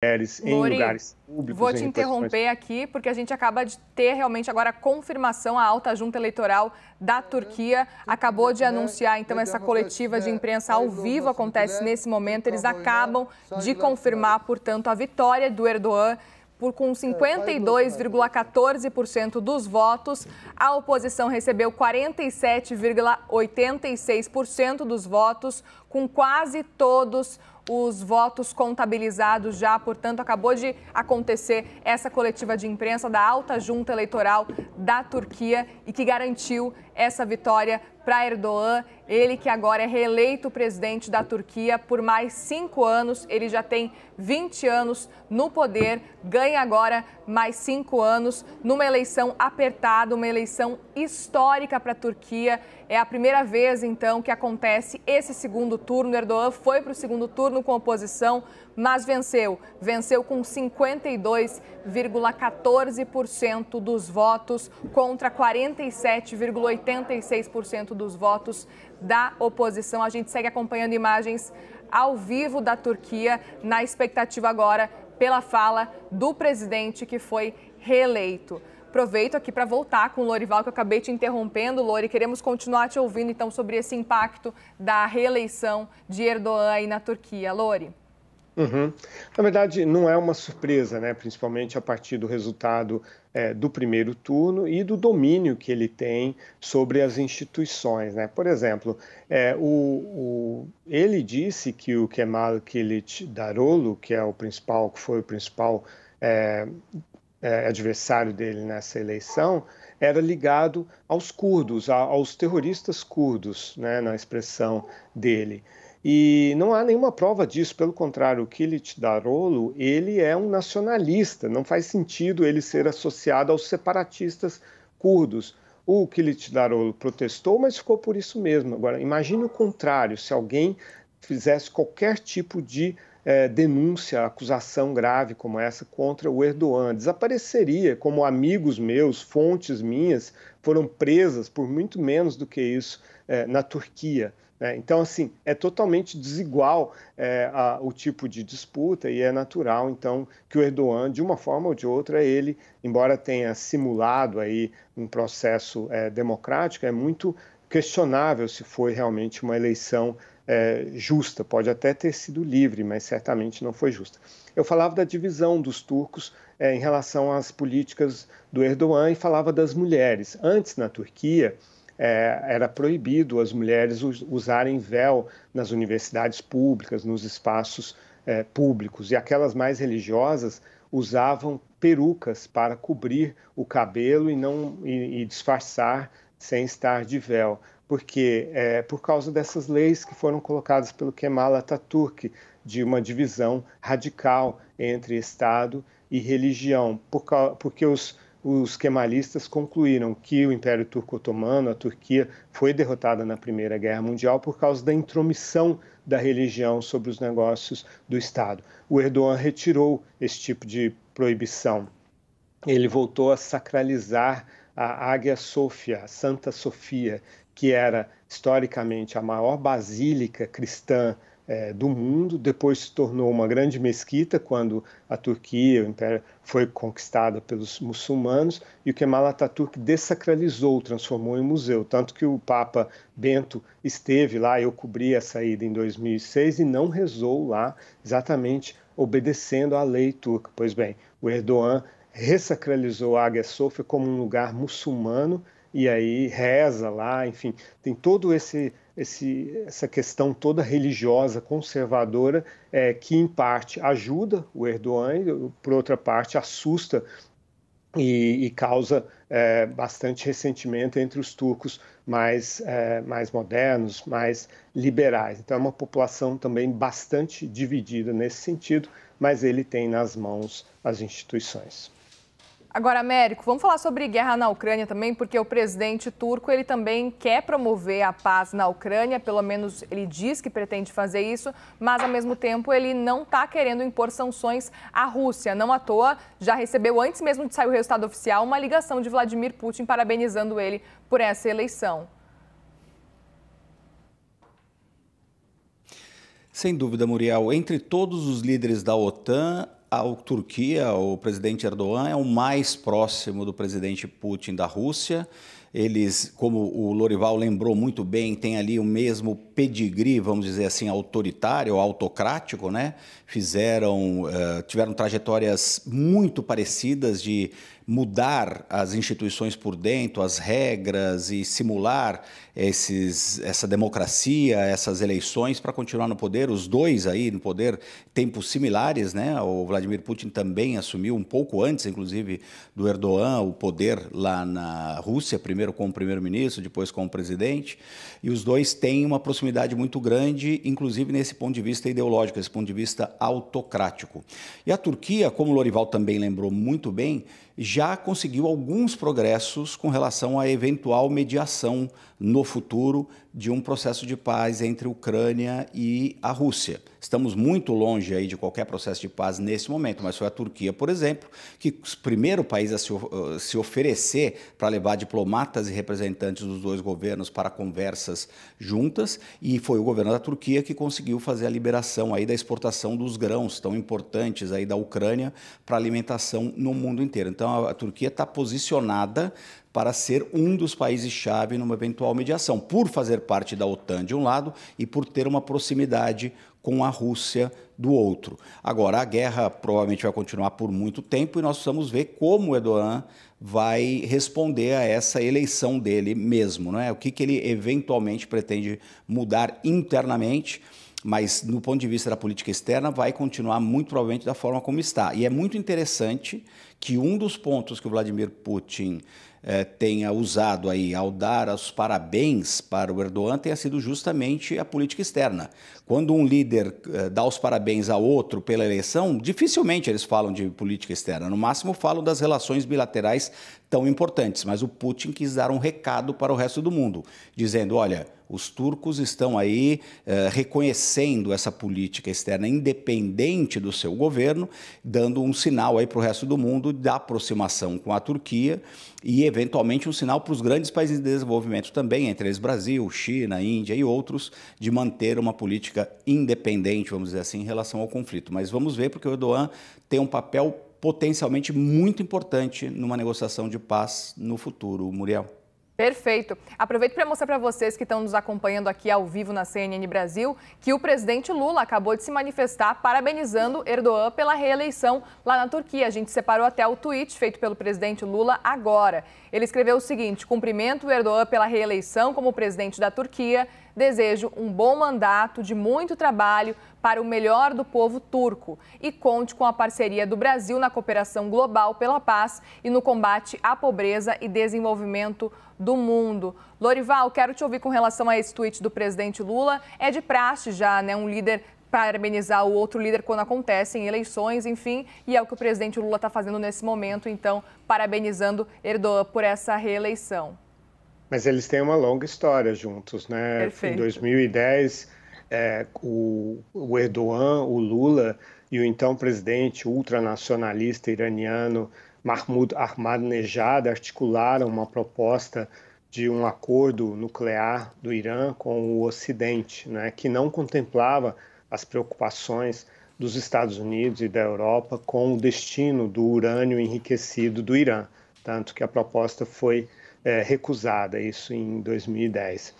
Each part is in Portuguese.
mulheres em Lori, lugares públicos. vou te interromper aqui, porque a gente acaba de ter realmente agora a confirmação, a alta junta eleitoral da Turquia acabou de anunciar, então, essa coletiva de imprensa ao vivo acontece nesse momento. Eles acabam de confirmar, portanto, a vitória do Erdogan com 52,14% dos votos. A oposição recebeu 47,86% dos votos, com quase todos os votos contabilizados já. Portanto, acabou de acontecer essa coletiva de imprensa da alta junta eleitoral da Turquia e que garantiu essa vitória para Erdogan. Ele que agora é reeleito presidente da Turquia por mais 5 anos. Ele já tem 20 anos no poder, ganha agora mais 5 anos numa eleição apertada, uma eleição histórica para a Turquia. É a primeira vez, então, que acontece esse segundo turno. Erdogan foi para o segundo turno com oposição, mas venceu. Venceu com 52,14% dos votos contra 47,86% dos votos da oposição. A gente segue acompanhando imagens ao vivo da Turquia, na expectativa agora pela fala do presidente que foi reeleito. Aproveito aqui para voltar com o Lorival, que eu acabei te interrompendo, Lori. Queremos continuar te ouvindo, então, sobre esse impacto da reeleição de Erdogan aí na Turquia. Lori. Na verdade, não é uma surpresa, né? Principalmente a partir do resultado do primeiro turno e do domínio que ele tem sobre as instituições, né? Por exemplo, ele disse que o Kemal Kılıçdaroğlu, que foi o principal adversário dele nessa eleição, era ligado aos curdos, aos terroristas curdos, né, na expressão dele. E não há nenhuma prova disso, pelo contrário, o Kılıçdaroğlu, ele é um nacionalista, não faz sentido ele ser associado aos separatistas curdos. O Kılıçdaroğlu protestou, mas ficou por isso mesmo. Agora, imagine o contrário, se alguém fizesse qualquer tipo de denúncia, acusação grave como essa contra o Erdogan. Desapareceria, como amigos meus, fontes minhas, foram presas por muito menos do que isso na Turquia. Então, assim, é totalmente desigual o tipo de disputa e é natural, então, que o Erdogan, de uma forma ou de outra, ele, embora tenha simulado aí um processo democrático, é muito questionável se foi realmente uma eleição justa. Pode até ter sido livre, mas certamente não foi justa. Eu falava da divisão dos turcos em relação às políticas do Erdogan e falava das mulheres. Antes, na Turquia, era proibido as mulheres usarem véu nas universidades públicas, nos espaços públicos, e aquelas mais religiosas usavam perucas para cobrir o cabelo e disfarçar sem estar de véu, porque por causa dessas leis que foram colocadas pelo Kemal Atatürk, de uma divisão radical entre Estado e religião, porque os kemalistas concluíram que o Império Turco-Otomano, a Turquia, foi derrotada na Primeira Guerra Mundial por causa da intromissão da religião sobre os negócios do Estado. O Erdogan retirou esse tipo de proibição. Ele voltou a sacralizar a Hagia Sophia, a Santa Sofia, que era historicamente a maior basílica cristã do mundo. Depois se tornou uma grande mesquita quando a Turquia, o Império, foi conquistada pelos muçulmanos, e o Kemal Atatürk dessacralizou, transformou em museu, tanto que o Papa Bento esteve lá, eu cobri a saída em 2006 e não rezou lá, exatamente obedecendo à lei turca. Pois bem, o Erdogan ressacralizou a Hagia Sophia como um lugar muçulmano e aí reza lá, enfim, tem todo essa questão toda religiosa, conservadora, que em parte ajuda o Erdogan e, por outra parte, assusta e causa bastante ressentimento entre os turcos mais modernos, mais liberais. Então é uma população também bastante dividida nesse sentido, mas ele tem nas mãos as instituições. Agora, Américo, vamos falar sobre guerra na Ucrânia também, porque o presidente turco ele também quer promover a paz na Ucrânia, pelo menos ele diz que pretende fazer isso, mas ao mesmo tempo ele não está querendo impor sanções à Rússia. Não à toa, já recebeu, antes mesmo de sair o resultado oficial, uma ligação de Vladimir Putin parabenizando ele por essa eleição. Sem dúvida, Muriel, entre todos os líderes da OTAN, a Turquia, o presidente Erdogan, é o mais próximo do presidente Putin da Rússia. Eles, como o Lorival lembrou muito bem, têm ali o mesmo pedigree, vamos dizer assim, autoritário, autocrático, né? Tiveram trajetórias muito parecidas de mudar as instituições por dentro, as regras e simular essa democracia, essas eleições para continuar no poder. Os dois aí no poder, tempos similares, né? O Vladimir Putin também assumiu um pouco antes, inclusive, do Erdogan, o poder lá na Rússia, primeiro como primeiro-ministro, depois como presidente. E os dois têm uma proximidade muito grande, inclusive nesse ponto de vista ideológico, esse ponto de vista autocrático. E a Turquia, como o Lorival também lembrou muito bem, já conseguiu alguns progressos com relação à eventual mediação no futuro de um processo de paz entre a Ucrânia e a Rússia. Estamos muito longe aí de qualquer processo de paz nesse momento, mas foi a Turquia, por exemplo, que o primeiro país a se oferecer para levar diplomatas e representantes dos dois governos para conversas juntas, e foi o governo da Turquia que conseguiu fazer a liberação aí da exportação dos grãos tão importantes aí da Ucrânia para alimentação no mundo inteiro. Então a Turquia está posicionada para ser um dos países-chave numa eventual mediação, por fazer parte da OTAN de um lado e por ter uma proximidade com a Rússia do outro. Agora, a guerra provavelmente vai continuar por muito tempo e nós precisamos ver como o Erdogan vai responder a essa eleição dele mesmo, não é? O que ele eventualmente pretende mudar internamente, mas no ponto de vista da política externa vai continuar muito provavelmente da forma como está. E é muito interessante que um dos pontos que o Vladimir Putin tenha usado aí ao dar os parabéns para o Erdogan tenha sido justamente a política externa. Quando um líder dá os parabéns a outro pela eleição, dificilmente eles falam de política externa. No máximo falam das relações bilaterais tão importantes. Mas o Putin quis dar um recado para o resto do mundo, dizendo, olha, os turcos estão aí reconhecendo essa política externa independente do seu governo, dando um sinal aí para o resto do mundo da aproximação com a Turquia e, eventualmente, um sinal para os grandes países de desenvolvimento também, entre eles Brasil, China, Índia e outros, de manter uma política independente, vamos dizer assim, em relação ao conflito. Mas vamos ver, porque o Erdogan tem um papel potencialmente muito importante numa negociação de paz no futuro, Muriel. Perfeito. Aproveito para mostrar para vocês que estão nos acompanhando aqui ao vivo na CNN Brasil que o presidente Lula acabou de se manifestar parabenizando Erdogan pela reeleição lá na Turquia. A gente separou até o tweet feito pelo presidente Lula agora. Ele escreveu o seguinte: cumprimento o Erdogan pela reeleição como presidente da Turquia. Desejo um bom mandato de muito trabalho para o melhor do povo turco e conte com a parceria do Brasil na cooperação global pela paz e no combate à pobreza e desenvolvimento do mundo. Lorival, quero te ouvir com relação a esse tweet do presidente Lula. É de praxe já, né? Um líder parabenizar o outro líder quando acontecem eleições, enfim, e é o que o presidente Lula está fazendo nesse momento, então, parabenizando Erdogan por essa reeleição. Mas eles têm uma longa história juntos, né? Perfeito. Em 2010, o Erdogan, o Lula e o então presidente ultranacionalista iraniano Mahmoud Ahmadinejad articularam uma proposta de um acordo nuclear do Irã com o Ocidente, né? Que não contemplava as preocupações dos Estados Unidos e da Europa com o destino do urânio enriquecido do Irã, tanto que a proposta foi recusada, isso em 2010.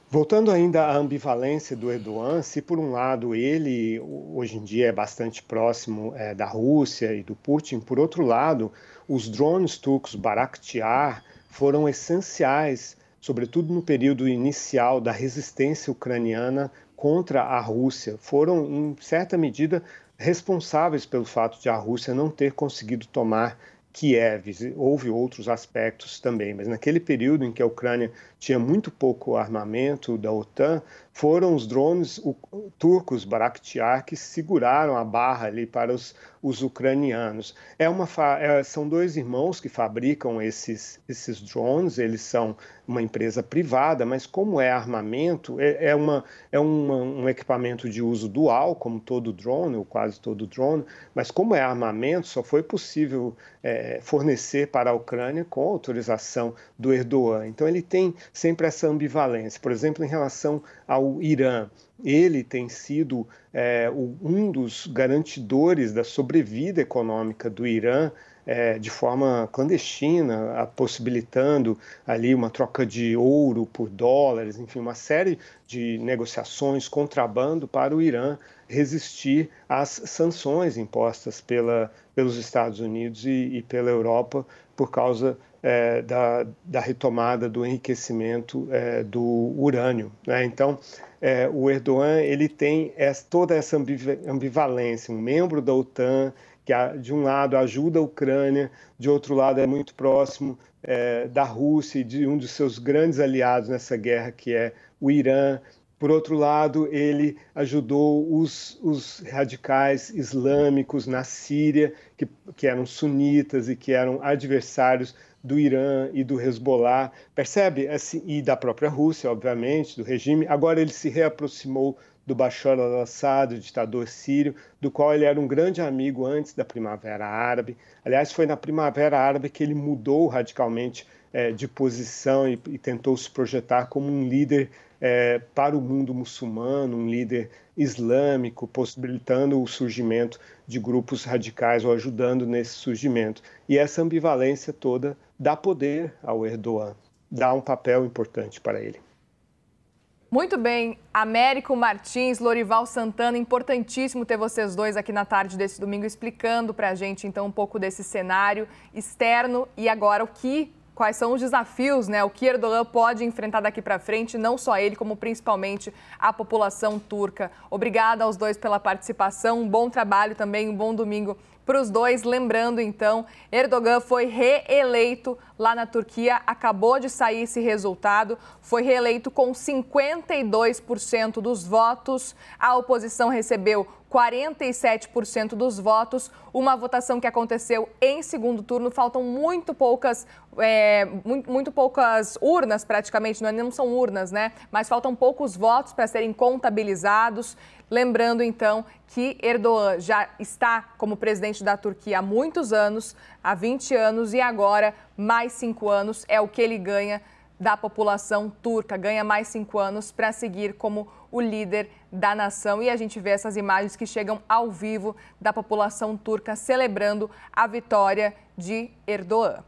Voltando ainda à ambivalência do Erdogan, se por um lado ele hoje em dia é bastante próximo da Rússia e do Putin, por outro lado, os drones turcos Bayraktar foram essenciais, sobretudo no período inicial da resistência ucraniana contra a Rússia. Foram, em certa medida, responsáveis pelo fato de a Rússia não ter conseguido tomar Kiev. Houve outros aspectos também, mas naquele período em que a Ucrânia tinha muito pouco armamento da OTAN, foram os drones turcos Bayraktar que seguraram a barra ali para os ucranianos. São dois irmãos que fabricam esses drones, eles são uma empresa privada, mas como é armamento, um equipamento de uso dual, como todo drone, ou quase todo drone, mas como é armamento, só foi possível fornecer para a Ucrânia com autorização do Erdogan. Então ele tem sempre essa ambivalência. Por exemplo, em relação ao Irã, ele tem sido um dos garantidores da sobrevida econômica do Irã, de forma clandestina, possibilitando ali uma troca de ouro por dólares, enfim, uma série de negociações, contrabando para o Irã resistir às sanções impostas pelos Estados Unidos e pela Europa por causa da retomada do enriquecimento do urânio, né? Então, o Erdogan ele tem toda essa ambivalência, um membro da OTAN que de um lado ajuda a Ucrânia, de outro lado é muito próximo da Rússia e de um dos seus grandes aliados nessa guerra, que é o Irã. Por outro lado, ele ajudou os radicais islâmicos na Síria, que eram sunitas e que eram adversários do Irã e do Hezbollah, percebe? E da própria Rússia, obviamente, do regime. Agora ele se reaproximou do Bashar al-Assad, o ditador sírio, do qual ele era um grande amigo antes da Primavera Árabe. Aliás, foi na Primavera Árabe que ele mudou radicalmente de posição e tentou se projetar como um líder para o mundo muçulmano, um líder islâmico, possibilitando o surgimento de grupos radicais ou ajudando nesse surgimento. E essa ambivalência toda dá poder ao Erdogan, dá um papel importante para ele. Muito bem, Américo Martins, Lorival Santana, importantíssimo ter vocês dois aqui na tarde desse domingo explicando para a gente então um pouco desse cenário externo e agora quais são os desafios, né? O que Erdogan pode enfrentar daqui para frente, não só ele, como principalmente a população turca. Obrigada aos dois pela participação, um bom trabalho também, um bom domingo para os dois. Lembrando, então, Erdogan foi reeleito lá na Turquia, acabou de sair esse resultado, foi reeleito com 52% dos votos, a oposição recebeu 47% dos votos, uma votação que aconteceu em segundo turno, faltam muito poucas urnas praticamente, não são urnas, né? Mas faltam poucos votos para serem contabilizados. Lembrando, então, que Erdogan já está como presidente da Turquia há muitos anos, há 20 anos, e agora mais 5 anos é o que ele ganha da população turca, ganha mais 5 anos para seguir como o líder da nação. E a gente vê essas imagens que chegam ao vivo da população turca celebrando a vitória de Erdogan.